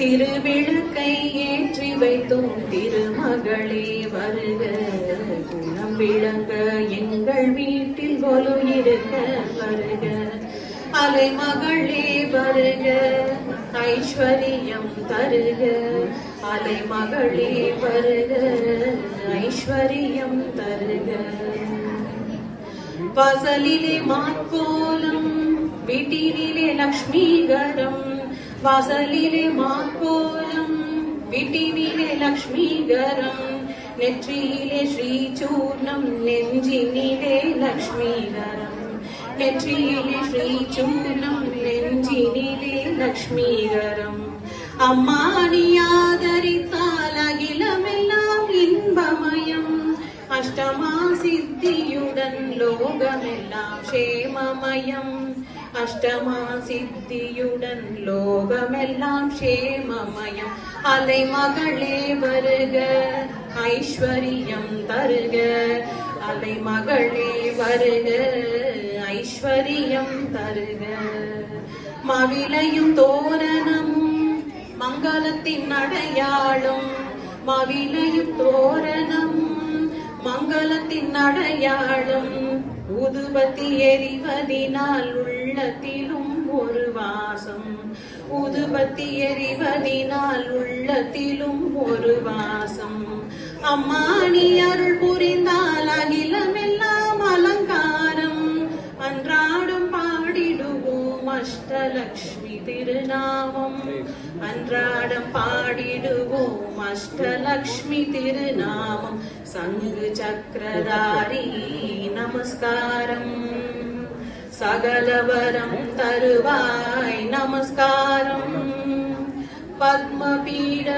திருவிளக்கை ஏற்றி வைத்தோம் திருமகளே வருக. குணம் விளங்க எங்கள் வீட்டில் கொலு இருக்க வருக. அலைமகளே வருக, ஐஸ்வர்யம் தருக. அலைமகளே வருக, ஐஸ்வர்யம் தருக. வாசலிலே மாக்கோலம், வீட்டினிலே லக்ஷ்மிகரம். வாசலிலே மாக்கோலம், வீட்டினிலே லக்ஷ்மிகரம். நெற்றியிலே ஸ்ரீசூர்ணம், நெஞ்சினிலே லக்ஷ்மிகரம். நெற்றியிலே ஸ்ரீசூர்ணம், நெஞ்சினிலே லக்ஷ்மிகரம். அம்மா நீ ஆதரித்தால் அகிலமெல்லாம் இன்பமயம். அஷ்டமா சித்தியுடன் லோகமெல்லாம் க்ஷேமமயம். அஷ்டமா சித்தியுடன் லோகமெல்லாம் க்ஷேமமயம். அலைமகளே வருக, ஐஸ்வர்யம் தருக. அலைமகளே வருக, ஐஸ்வர்யம் தருக. மாவிலையும் தோரணமும் மங்களத்தின் அடையாளம். மாவிலையும் தோரணமும் மங்களத்தின் அடையாளம். ஊதுபத்தி எரிவதினால் உள்ளத்திலும் ஒரு வாசம். ஊதுபத்தி எரிவதினால் உள்ளத்திலும் ஒரு வாசம். அம்மா நீ அருள் புரிந்தால் அகிலமெல்லாம் அலங்காரம். அன்றாடம் பாடிடுவோம் அஷ்டலக்ஷ்மி திருநாமம். அன்றாடம் பாடிடுவோம் அஷ்டலக்ஷ்மி திருநாமம். சங்கு சக்கரதாரி நமஸ்காரம். சகலவரம் தருவாய் நமஸ்காரம். பத்மபீட